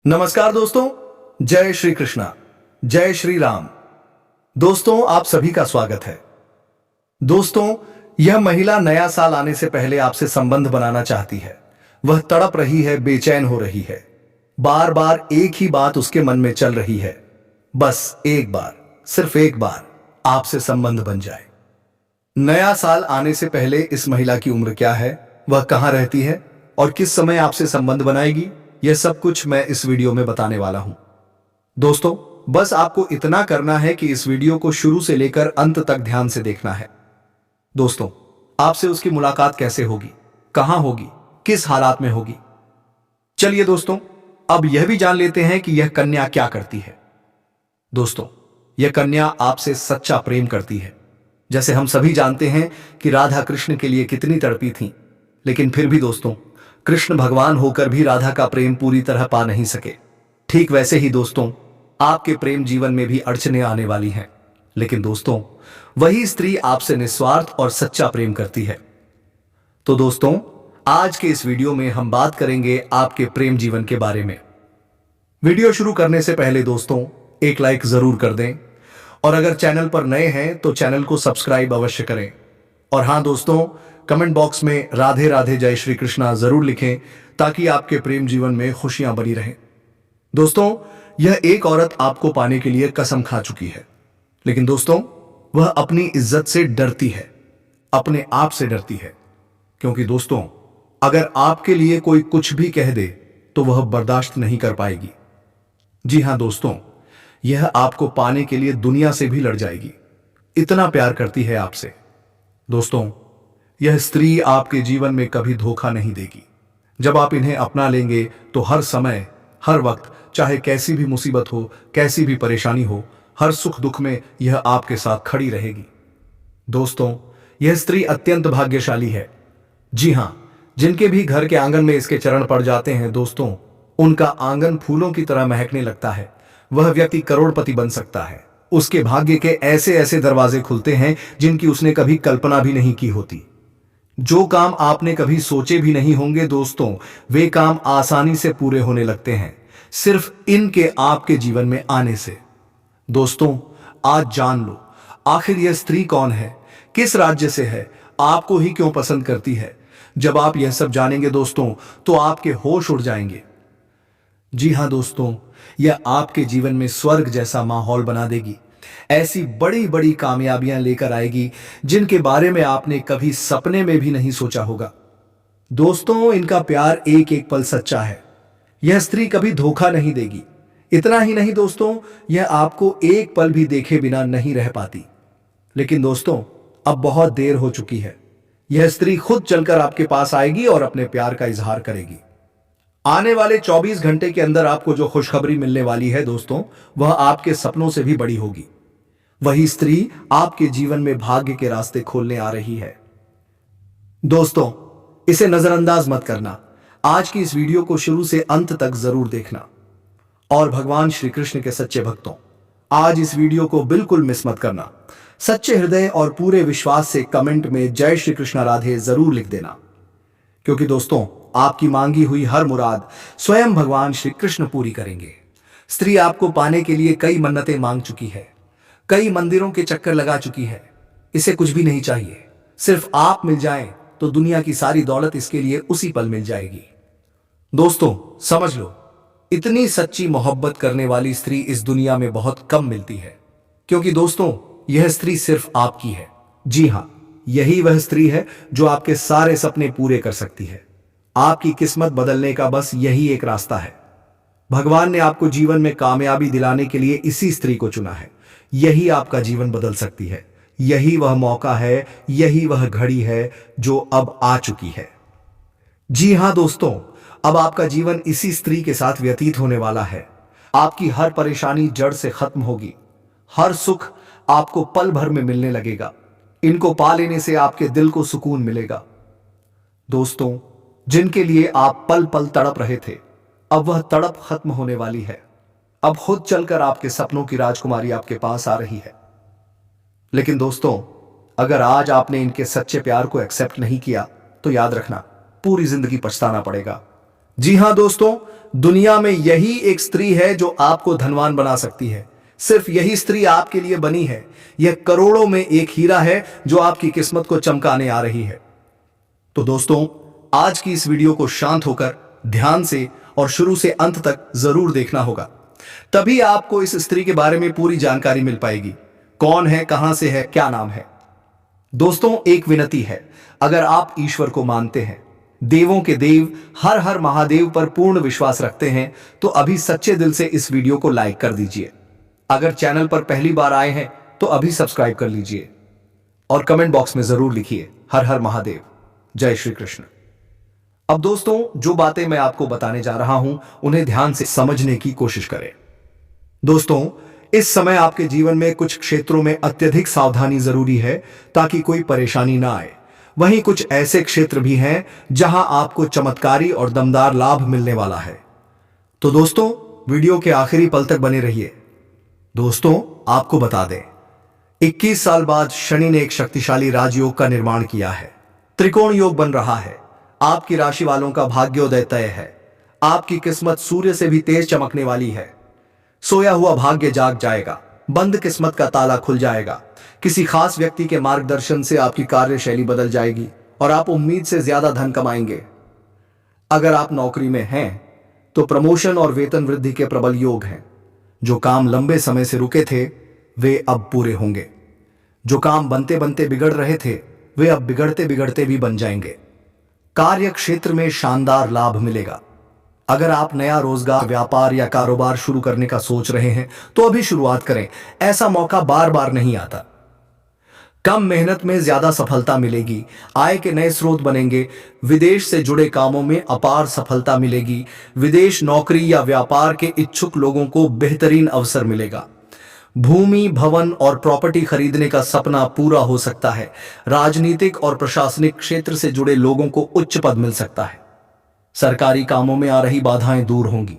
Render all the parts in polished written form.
नमस्कार दोस्तों, जय श्री कृष्णा, जय श्री राम। दोस्तों, आप सभी का स्वागत है। दोस्तों, यह महिला नया साल आने से पहले आपसे संबंध बनाना चाहती है। वह तड़प रही है, बेचैन हो रही है। बार बार एक ही बात उसके मन में चल रही है, बस एक बार, सिर्फ एक बार आपसे संबंध बन जाए। नया साल आने से पहले इस महिला की उम्र क्या है, वह कहां रहती है और किस समय आपसे संबंध बनाएगी, यह सब कुछ मैं इस वीडियो में बताने वाला हूं। दोस्तों, बस आपको इतना करना है कि इस वीडियो को शुरू से लेकर अंत तक ध्यान से देखना है। दोस्तों, आपसे उसकी मुलाकात कैसे होगी, कहां होगी, किस हालात में होगी। चलिए दोस्तों, अब यह भी जान लेते हैं कि यह कन्या क्या करती है। दोस्तों, यह कन्या आपसे सच्चा प्रेम करती है। जैसे हम सभी जानते हैं कि राधा कृष्ण के लिए कितनी तड़पी थी, लेकिन फिर भी दोस्तों, कृष्ण भगवान होकर भी राधा का प्रेम पूरी तरह पा नहीं सके। ठीक वैसे ही दोस्तों, आपके प्रेम जीवन में भी अड़चने आने वाली हैं, लेकिन दोस्तों, वही स्त्री आपसे निस्वार्थ और सच्चा प्रेम करती है। तो दोस्तों, आज के इस वीडियो में हम बात करेंगे आपके प्रेम जीवन के बारे में। वीडियो शुरू करने से पहले दोस्तों, एक लाइक जरूर कर दें और अगर चैनल पर नए हैं तो चैनल को सब्सक्राइब अवश्य करें। और हां दोस्तों, कमेंट बॉक्स में राधे राधे जय श्री कृष्णा जरूर लिखें ताकि आपके प्रेम जीवन में खुशियां बनी रहें। दोस्तों, यह एक औरत आपको पाने के लिए कसम खा चुकी है, लेकिन दोस्तों, वह अपनी इज्जत से डरती है, अपने आप से डरती है। क्योंकि दोस्तों, अगर आपके लिए कोई कुछ भी कह दे तो वह बर्दाश्त नहीं कर पाएगी। जी हां दोस्तों, यह आपको पाने के लिए दुनिया से भी लड़ जाएगी, इतना प्यार करती है आपसे। दोस्तों, यह स्त्री आपके जीवन में कभी धोखा नहीं देगी। जब आप इन्हें अपना लेंगे तो हर समय, हर वक्त, चाहे कैसी भी मुसीबत हो, कैसी भी परेशानी हो, हर सुख दुख में यह आपके साथ खड़ी रहेगी। दोस्तों, यह स्त्री अत्यंत भाग्यशाली है। जी हां, जिनके भी घर के आंगन में इसके चरण पड़ जाते हैं दोस्तों, उनका आंगन फूलों की तरह महकने लगता है। वह व्यक्ति करोड़पति बन सकता है। उसके भाग्य के ऐसे ऐसे दरवाजे खुलते हैं जिनकी उसने कभी कल्पना भी नहीं की होती। जो काम आपने कभी सोचे भी नहीं होंगे दोस्तों, वे काम आसानी से पूरे होने लगते हैं, सिर्फ इनके आपके जीवन में आने से। दोस्तों, आज जान लो, आखिर यह स्त्री कौन है, किस राज्य से है, आपको ही क्यों पसंद करती है। जब आप यह सब जानेंगे दोस्तों, तो आपके होश उड़ जाएंगे। जी हां दोस्तों, यह आपके जीवन में स्वर्ग जैसा माहौल बना देगी। ऐसी बड़ी बड़ी कामयाबियां लेकर आएगी जिनके बारे में आपने कभी सपने में भी नहीं सोचा होगा। दोस्तों, इनका प्यार एक एक पल सच्चा है। यह स्त्री कभी धोखा नहीं देगी। इतना ही नहीं दोस्तों, यह आपको एक पल भी देखे बिना नहीं रह पाती। लेकिन दोस्तों, अब बहुत देर हो चुकी है। यह स्त्री खुद चलकर आपके पास आएगी और अपने प्यार का इजहार करेगी। आने वाले 24 घंटे के अंदर आपको जो खुशखबरी मिलने वाली है दोस्तों, वह आपके सपनों से भी बड़ी होगी। वही स्त्री आपके जीवन में भाग्य के रास्ते खोलने आ रही है। दोस्तों, इसे नजरअंदाज मत करना। आज की इस वीडियो को शुरू से अंत तक जरूर देखना। और भगवान श्री कृष्ण के सच्चे भक्तों, आज इस वीडियो को बिल्कुल मिस मत करना। सच्चे हृदय और पूरे विश्वास से कमेंट में जय श्री कृष्ण राधे जरूर लिख देना, क्योंकि दोस्तों, आपकी मांगी हुई हर मुराद स्वयं भगवान श्री कृष्ण पूरी करेंगे। स्त्री आपको पाने के लिए कई मन्नतें मांग चुकी है, कई मंदिरों के चक्कर लगा चुकी है। इसे कुछ भी नहीं चाहिए, सिर्फ आप मिल जाएं तो दुनिया की सारी दौलत इसके लिए उसी पल मिल जाएगी। दोस्तों, समझ लो, इतनी सच्ची मोहब्बत करने वाली स्त्री इस दुनिया में बहुत कम मिलती है। क्योंकि दोस्तों, यह स्त्री सिर्फ आपकी है। जी हां, यही वह स्त्री है जो आपके सारे सपने पूरे कर सकती है। आपकी किस्मत बदलने का बस यही एक रास्ता है। भगवान ने आपको जीवन में कामयाबी दिलाने के लिए इसी स्त्री को चुना है। यही आपका जीवन बदल सकती है। यही वह मौका है, यही वह घड़ी है जो अब आ चुकी है। जी हां दोस्तों, अब आपका जीवन इसी स्त्री के साथ व्यतीत होने वाला है। आपकी हर परेशानी जड़ से खत्म होगी। हर सुख आपको पल भर में मिलने लगेगा। इनको पा लेने से आपके दिल को सुकून मिलेगा। दोस्तों, जिनके लिए आप पल पल तड़प रहे थे, अब वह तड़प खत्म होने वाली है। अब खुद चलकर आपके सपनों की राजकुमारी आपके पास आ रही है। लेकिन दोस्तों, अगर आज आपने इनके सच्चे प्यार को एक्सेप्ट नहीं किया तो याद रखना, पूरी जिंदगी पछताना पड़ेगा। जी हां दोस्तों, दुनिया में यही एक स्त्री है जो आपको धनवान बना सकती है। सिर्फ यही स्त्री आपके लिए बनी है। यह करोड़ों में एक हीरा है जो आपकी किस्मत को चमकाने आ रही है। तो दोस्तों, आज की इस वीडियो को शांत होकर ध्यान से और शुरू से अंत तक जरूर देखना होगा। तभी आपको इस स्त्री के बारे में पूरी जानकारी मिल पाएगी। कौन है, कहां से है, क्या नाम है। दोस्तों, एक विनती है, अगर आप ईश्वर को मानते हैं, देवों के देव हर हर महादेव पर पूर्ण विश्वास रखते हैं, तो अभी सच्चे दिल से इस वीडियो को लाइक कर दीजिए। अगर चैनल पर पहली बार आए हैं तो अभी सब्सक्राइब कर लीजिए और कमेंट बॉक्स में जरूर लिखिए हर हर महादेव, जय श्री कृष्ण। अब दोस्तों, जो बातें मैं आपको बताने जा रहा हूं उन्हें ध्यान से समझने की कोशिश करें। दोस्तों, इस समय आपके जीवन में कुछ क्षेत्रों में अत्यधिक सावधानी जरूरी है ताकि कोई परेशानी ना आए। वहीं कुछ ऐसे क्षेत्र भी हैं जहां आपको चमत्कारी और दमदार लाभ मिलने वाला है। तो दोस्तों, वीडियो के आखिरी पल तक बने रहिए। दोस्तों, आपको बता दें, 21 साल बाद शनि ने एक शक्तिशाली राजयोग का निर्माण किया है। त्रिकोण योग बन रहा है। आपकी राशि वालों का भाग्योदय तय है। आपकी किस्मत सूर्य से भी तेज चमकने वाली है। सोया हुआ भाग्य जाग जाएगा। बंद किस्मत का ताला खुल जाएगा। किसी खास व्यक्ति के मार्गदर्शन से आपकी कार्यशैली बदल जाएगी और आप उम्मीद से ज्यादा धन कमाएंगे। अगर आप नौकरी में हैं तो प्रमोशन और वेतन वृद्धि के प्रबल योग हैं। जो काम लंबे समय से रुके थे वे अब पूरे होंगे। जो काम बनते बनते बिगड़ रहे थे वे अब बिगड़ते बिगड़ते भी बन जाएंगे। कार्य क्षेत्र में शानदार लाभ मिलेगा। अगर आप नया रोजगार, व्यापार या कारोबार शुरू करने का सोच रहे हैं तो अभी शुरुआत करें। ऐसा मौका बार बार नहीं आता। कम मेहनत में ज्यादा सफलता मिलेगी। आय के नए स्रोत बनेंगे। विदेश से जुड़े कामों में अपार सफलता मिलेगी। विदेश नौकरी या व्यापार के इच्छुक लोगों को बेहतरीन अवसर मिलेगा। भूमि, भवन और प्रॉपर्टी खरीदने का सपना पूरा हो सकता है। राजनीतिक और प्रशासनिक क्षेत्र से जुड़े लोगों को उच्च पद मिल सकता है। सरकारी कामों में आ रही बाधाएं दूर होंगी।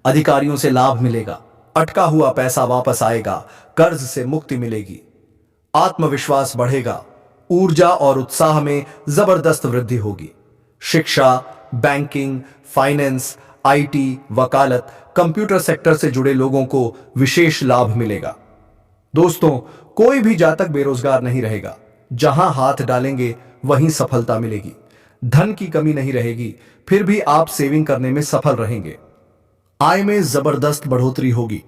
अधिकारियों से लाभ मिलेगा। अटका हुआ पैसा वापस आएगा। कर्ज से मुक्ति मिलेगी। आत्मविश्वास बढ़ेगा। ऊर्जा और उत्साह में जबरदस्त वृद्धि होगी। शिक्षा, बैंकिंग, फाइनेंस, आईटी, वकालत, कंप्यूटर सेक्टर से जुड़े लोगों को विशेष लाभ मिलेगा। दोस्तों, कोई भी जातक बेरोजगार नहीं रहेगा। जहां हाथ डालेंगे वहीं सफलता मिलेगी। धन की कमी नहीं रहेगी, फिर भी आप सेविंग करने में सफल रहेंगे। आय में जबरदस्त बढ़ोतरी होगी।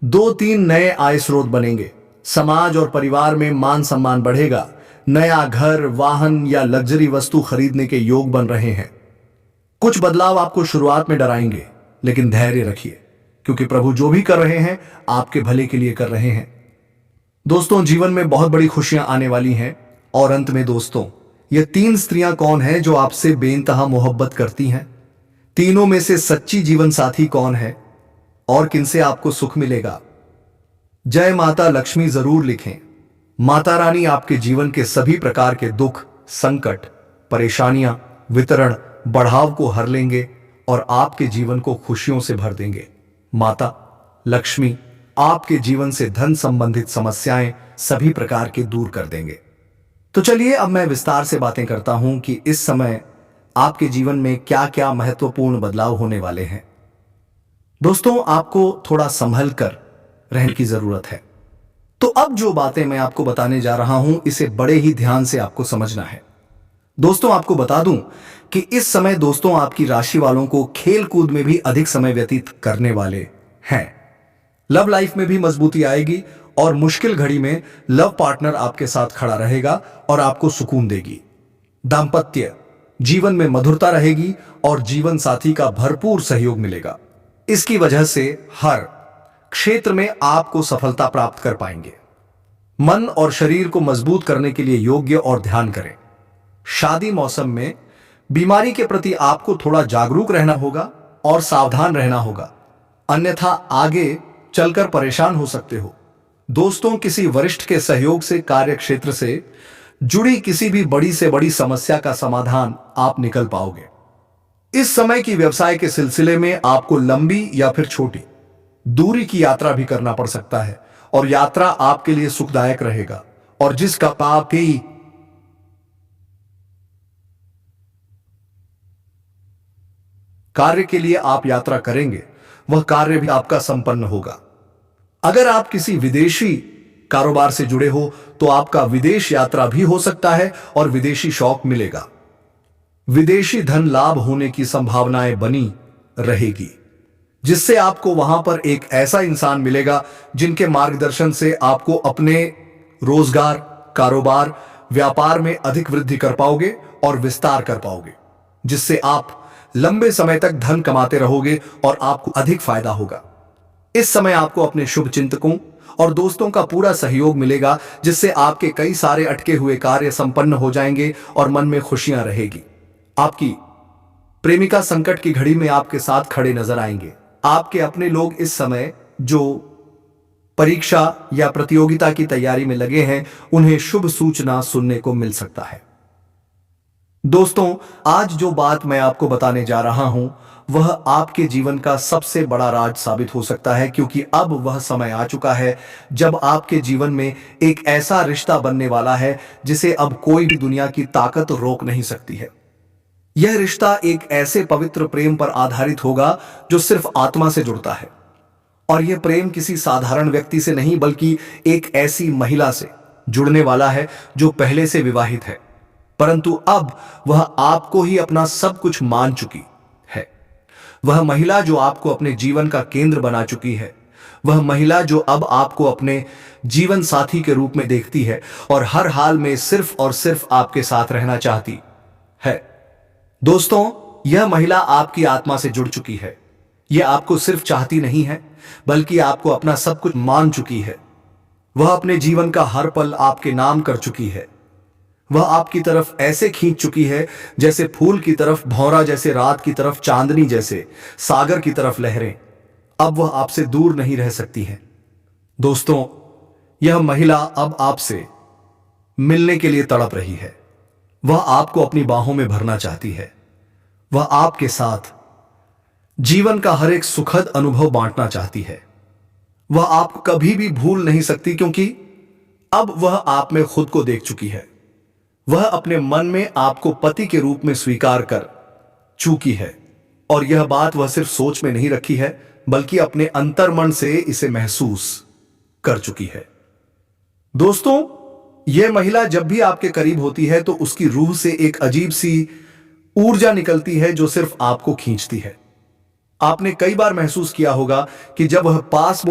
2-3 नए आय स्रोत बनेंगे। समाज और परिवार में मान सम्मान बढ़ेगा। नया घर, वाहन या लग्जरी वस्तु खरीदने के योग बन रहे हैं। कुछ बदलाव आपको शुरुआत में डराएंगे, लेकिन धैर्य रखिए, क्योंकि प्रभु जो भी कर रहे हैं आपके भले के लिए कर रहे हैं। दोस्तों, जीवन में बहुत बड़ी खुशियां आने वाली हैं। और अंत में दोस्तों, ये 3 स्त्रियां कौन हैं जो आपसे बेइंतहा मोहब्बत करती हैं? तीनों में से सच्ची जीवन साथी कौन है और किनसे आपको सुख मिलेगा? जय माता लक्ष्मी जरूर लिखें। माता रानी आपके जीवन के सभी प्रकार के दुख, संकट, परेशानियां, वितरण, बढ़ाव को हर लेंगे और आपके जीवन को खुशियों से भर देंगे। माता लक्ष्मी आपके जीवन से धन संबंधित समस्याएं सभी प्रकार के दूर कर देंगे। तो चलिए, अब मैं विस्तार से बातें करता हूं कि इस समय आपके जीवन में क्या क्या महत्वपूर्ण बदलाव होने वाले हैं। दोस्तों, आपको थोड़ा संभल कर रहने की जरूरत है। तो अब जो बातें मैं आपको बताने जा रहा हूं इसे बड़े ही ध्यान से आपको समझना है। दोस्तों, आपको बता दूं कि इस समय दोस्तों आपकी राशि वालों को खेल कूद में भी अधिक समय व्यतीत करने वाले हैं। लव लाइफ में भी मजबूती आएगी और मुश्किल घड़ी में लव पार्टनर आपके साथ खड़ा रहेगा और आपको सुकून देगी। दाम्पत्य जीवन में मधुरता रहेगी और जीवन साथी का भरपूर सहयोग मिलेगा। इसकी वजह से हर क्षेत्र में आपको सफलता प्राप्त कर पाएंगे। मन और शरीर को मजबूत करने के लिए योग्य और ध्यान करें। शादी मौसम में बीमारी के प्रति आपको थोड़ा जागरूक रहना होगा और सावधान रहना होगा, अन्यथा आगे चलकर परेशान हो सकते हो। दोस्तों, किसी वरिष्ठ के सहयोग से कार्य क्षेत्र से जुड़ी किसी भी बड़ी से बड़ी समस्या का समाधान आप निकल पाओगे। इस समय की व्यवसाय के सिलसिले में आपको लंबी या फिर छोटी दूरी की यात्रा भी करना पड़ सकता है और यात्रा आपके लिए सुखदायक रहेगा और जिसका पाप ही कार्य के लिए आप यात्रा करेंगे वह कार्य भी आपका संपन्न होगा। अगर आप किसी विदेशी कारोबार से जुड़े हो तो आपका विदेश यात्रा भी हो सकता है और विदेशी शौक मिलेगा। विदेशी धन लाभ होने की संभावनाएं बनी रहेगी, जिससे आपको वहां पर एक ऐसा इंसान मिलेगा जिनके मार्गदर्शन से आपको अपने रोजगार, कारोबार, व्यापार में अधिक वृद्धि कर पाओगे और विस्तार कर पाओगे, जिससे आप लंबे समय तक धन कमाते रहोगे और आपको अधिक फायदा होगा। इस समय आपको अपने शुभ चिंतकों और दोस्तों का पूरा सहयोग मिलेगा, जिससे आपके कई सारे अटके हुए कार्य संपन्न हो जाएंगे और मन में खुशियां रहेगी। आपकी प्रेमिका संकट की घड़ी में आपके साथ खड़े नजर आएंगे। आपके अपने लोग इस समय जो परीक्षा या प्रतियोगिता की तैयारी में लगे हैं, उन्हें शुभ सूचना सुनने को मिल सकता है। दोस्तों, आज जो बात मैं आपको बताने जा रहा हूं वह आपके जीवन का सबसे बड़ा राज साबित हो सकता है, क्योंकि अब वह समय आ चुका है जब आपके जीवन में एक ऐसा रिश्ता बनने वाला है जिसे अब कोई भी दुनिया की ताकत रोक नहीं सकती है। यह रिश्ता एक ऐसे पवित्र प्रेम पर आधारित होगा जो सिर्फ आत्मा से जुड़ता है, और यह प्रेम किसी साधारण व्यक्ति से नहीं बल्कि एक ऐसी महिला से जुड़ने वाला है जो पहले से विवाहित है, परंतु अब वह आपको ही अपना सब कुछ मान चुकी है। वह महिला जो आपको अपने जीवन का केंद्र बना चुकी है, वह महिला जो अब आपको अपने जीवन साथी के रूप में देखती है और हर हाल में सिर्फ और सिर्फ आपके साथ रहना चाहती है। दोस्तों, यह महिला आपकी आत्मा से जुड़ चुकी है। यह आपको सिर्फ चाहती नहीं है बल्कि आपको अपना सब कुछ मान चुकी है। वह अपने जीवन का हर पल आपके नाम कर चुकी है। वह आपकी तरफ ऐसे खींच चुकी है जैसे फूल की तरफ भौरा, जैसे रात की तरफ चांदनी, जैसे सागर की तरफ लहरें। अब वह आपसे दूर नहीं रह सकती है। दोस्तों, यह महिला अब आपसे मिलने के लिए तड़प रही है। वह आपको अपनी बाहों में भरना चाहती है। वह आपके साथ जीवन का हर एक सुखद अनुभव बांटना चाहती है। वह आपको कभी भी भूल नहीं सकती, क्योंकि अब वह आप में खुद को देख चुकी है। वह अपने मन में आपको पति के रूप में स्वीकार कर चुकी है, और यह बात वह सिर्फ सोच में नहीं रखी है बल्कि अपने अंतर्मन से इसे महसूस कर चुकी है। दोस्तों, यह महिला जब भी आपके करीब होती है तो उसकी रूह से एक अजीब सी ऊर्जा निकलती है जो सिर्फ आपको खींचती है। आपने कई बार महसूस किया होगा कि जब वह पास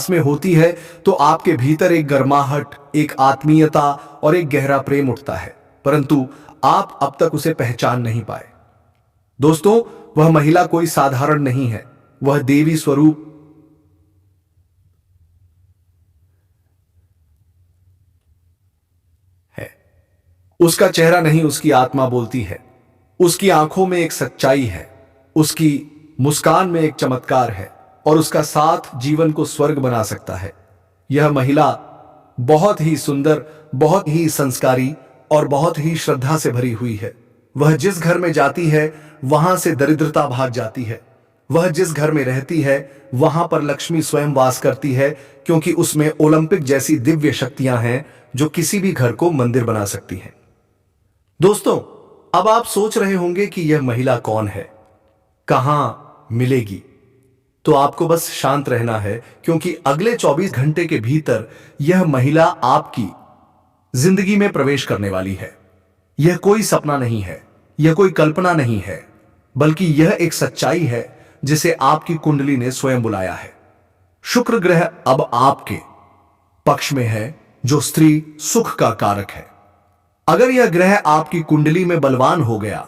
में होती है तो आपके भीतर एक गर्माहट, एक आत्मीयता और एक गहरा प्रेम उठता है, परंतु आप अब तक उसे पहचान नहीं पाए। दोस्तों, वह महिला कोई साधारण नहीं है। वह देवी स्वरूप है। उसका चेहरा नहीं, उसकी आत्मा बोलती है। उसकी आंखों में एक सच्चाई है, उसकी मुस्कान में एक चमत्कार है, और उसका साथ जीवन को स्वर्ग बना सकता है। यह महिला बहुत ही सुंदर, बहुत ही संस्कारी और बहुत ही श्रद्धा से भरी हुई है। वह जिस घर में जाती है वहां से दरिद्रता भाग जाती है। वह जिस घर में रहती है वहां पर लक्ष्मी स्वयं वास करती है, क्योंकि उसमें ओलंपिक जैसी दिव्य शक्तियां हैं जो किसी भी घर को मंदिर बना सकती हैं। दोस्तों, अब आप सोच रहे होंगे कि यह महिला कौन है, कहां मिलेगी। तो आपको बस शांत रहना है, क्योंकि अगले 24 घंटे के भीतर यह महिला आपकी जिंदगी में प्रवेश करने वाली है। यह कोई सपना नहीं है, यह कोई कल्पना नहीं है, बल्कि यह एक सच्चाई है जिसे आपकी कुंडली ने स्वयं बुलाया है। शुक्र ग्रह अब आपके पक्ष में है, जो स्त्री सुख का कारक है। अगर यह ग्रह आपकी कुंडली में बलवान हो गया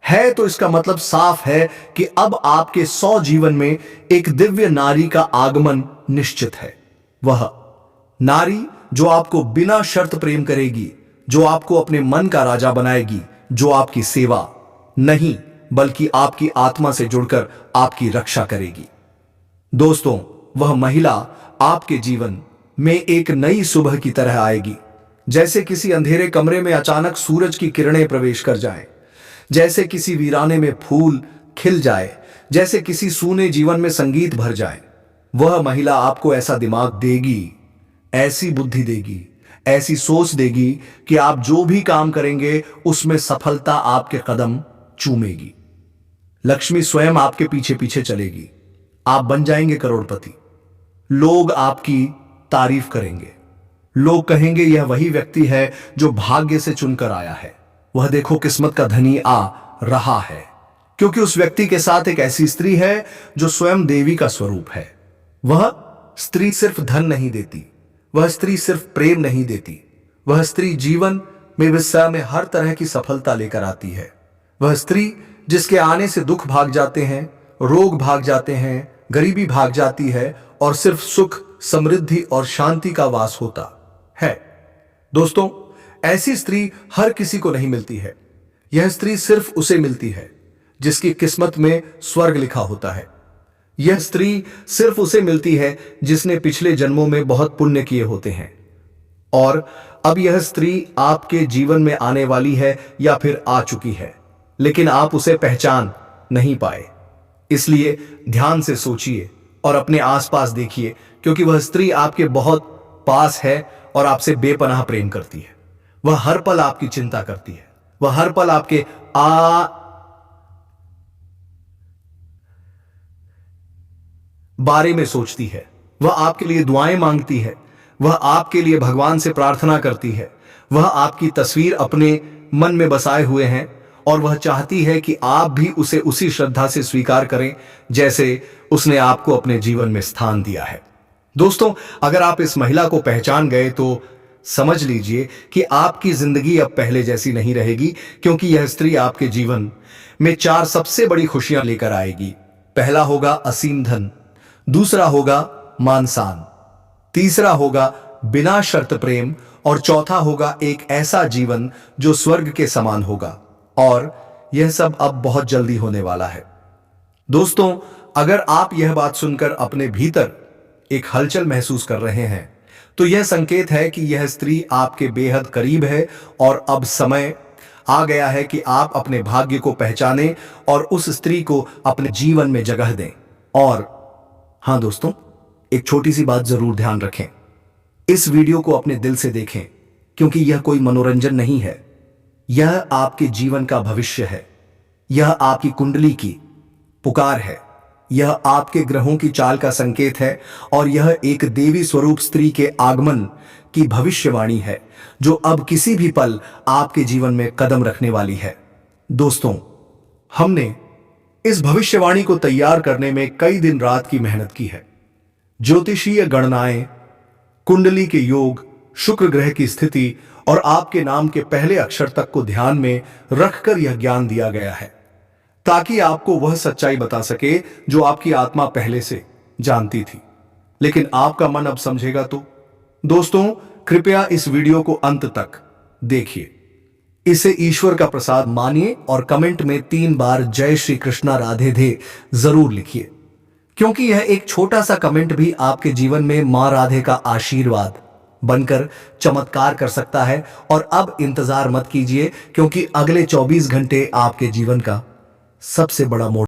है तो इसका मतलब साफ है कि अब आपके 100 जीवन में एक दिव्य नारी का आगमन निश्चित है। वह नारी जो आपको बिना शर्त प्रेम करेगी, जो आपको अपने मन का राजा बनाएगी, जो आपकी सेवा नहीं बल्कि आपकी आत्मा से जुड़कर आपकी रक्षा करेगी। दोस्तों, वह महिला आपके जीवन में एक नई सुबह की तरह आएगी, जैसे किसी अंधेरे कमरे में अचानक सूरज की किरणें प्रवेश कर जाएं, जैसे किसी वीराने में फूल खिल जाए, जैसे किसी सूने जीवन में संगीत भर जाए। वह महिला आपको ऐसा दिमाग देगी, ऐसी बुद्धि देगी, ऐसी सोच देगी कि आप जो भी काम करेंगे उसमें सफलता आपके कदम चूमेगी। लक्ष्मी स्वयं आपके पीछे पीछे चलेगी। आप बन जाएंगे करोड़पति। लोग आपकी तारीफ करेंगे। लोग कहेंगे यह वही व्यक्ति है जो भाग्य से चुनकर आया है। वह देखो किस्मत का धनी आ रहा है, क्योंकि उस व्यक्ति के साथ एक ऐसी स्त्री है जो स्वयं देवी का स्वरूप है। वह स्त्री सिर्फ धन नहीं देती, वह स्त्री सिर्फ प्रेम नहीं देती, वह स्त्री जीवन में व्यवसाय में हर तरह की सफलता लेकर आती है। वह स्त्री जिसके आने से दुख भाग जाते हैं, रोग भाग जाते हैं, गरीबी भाग जाती है और सिर्फ सुख, समृद्धि और शांति का वास होता है। दोस्तों, ऐसी स्त्री हर किसी को नहीं मिलती है। यह स्त्री सिर्फ उसे मिलती है जिसकी किस्मत में स्वर्ग लिखा होता है। यह स्त्री सिर्फ उसे मिलती है जिसने पिछले जन्मों में बहुत पुण्य किए होते हैं। और अब यह स्त्री आपके जीवन में आने वाली है या फिर आ चुकी है, लेकिन आप उसे पहचान नहीं पाए। इसलिए ध्यान से सोचिए और अपने आसपास देखिए, क्योंकि वह स्त्री आपके बहुत पास है और आपसे बेपनाह प्रेम करती है। वह हर पल आपकी चिंता करती है। वह हर पल आपके बारे में सोचती है। वह आपके लिए दुआएं मांगती है। वह आपके लिए भगवान से प्रार्थना करती है। वह आपकी तस्वीर अपने मन में बसाए हुए हैं और वह चाहती है कि आप भी उसे उसी श्रद्धा से स्वीकार करें जैसे उसने आपको अपने जीवन में स्थान दिया है। दोस्तों, अगर आप इस महिला को पहचान गए तो समझ लीजिए कि आपकी जिंदगी अब पहले जैसी नहीं रहेगी, क्योंकि यह स्त्री आपके जीवन में 4 सबसे बड़ी खुशियां लेकर आएगी। पहला होगा असीम धन, दूसरा होगा मान सम्मान, तीसरा होगा बिना शर्त प्रेम और चौथा होगा एक ऐसा जीवन जो स्वर्ग के समान होगा। और यह सब अब बहुत जल्दी होने वाला है। दोस्तों, अगर आप यह बात सुनकर अपने भीतर एक हलचल महसूस कर रहे हैं तो यह संकेत है कि यह स्त्री आपके बेहद करीब है और अब समय आ गया है कि आप अपने भाग्य को पहचानें और उस स्त्री को अपने जीवन में जगह दें। और हां दोस्तों, एक छोटी सी बात जरूर ध्यान रखें। इस वीडियो को अपने दिल से देखें, क्योंकि यह कोई मनोरंजन नहीं है। यह आपके जीवन का भविष्य है। यह आपकी कुंडली की पुकार है। यह आपके ग्रहों की चाल का संकेत है और यह एक देवी स्वरूप स्त्री के आगमन की भविष्यवाणी है जो अब किसी भी पल आपके जीवन में कदम रखने वाली है। दोस्तों, हमने इस भविष्यवाणी को तैयार करने में कई दिन रात की मेहनत की है। ज्योतिषीय गणनाएं, कुंडली के योग, शुक्र ग्रह की स्थिति और आपके नाम के पहले अक्षर तक को ध्यान में रखकर यह ज्ञान दिया गया है, ताकि आपको वह सच्चाई बता सके जो आपकी आत्मा पहले से जानती थी, लेकिन आपका मन अब समझेगा तो। दोस्तों, कृपया इस वीडियो को अंत तक देखिए। इसे ईश्वर का प्रसाद मानिए और कमेंट में 3 बार जय श्री कृष्णा राधे धे जरूर लिखिए, क्योंकि यह एक छोटा सा कमेंट भी आपके जीवन में मां राधे का आशीर्वाद बनकर चमत्कार कर सकता है। और अब इंतजार मत कीजिए, क्योंकि अगले 24 घंटे आपके जीवन का सबसे बड़ा मोड़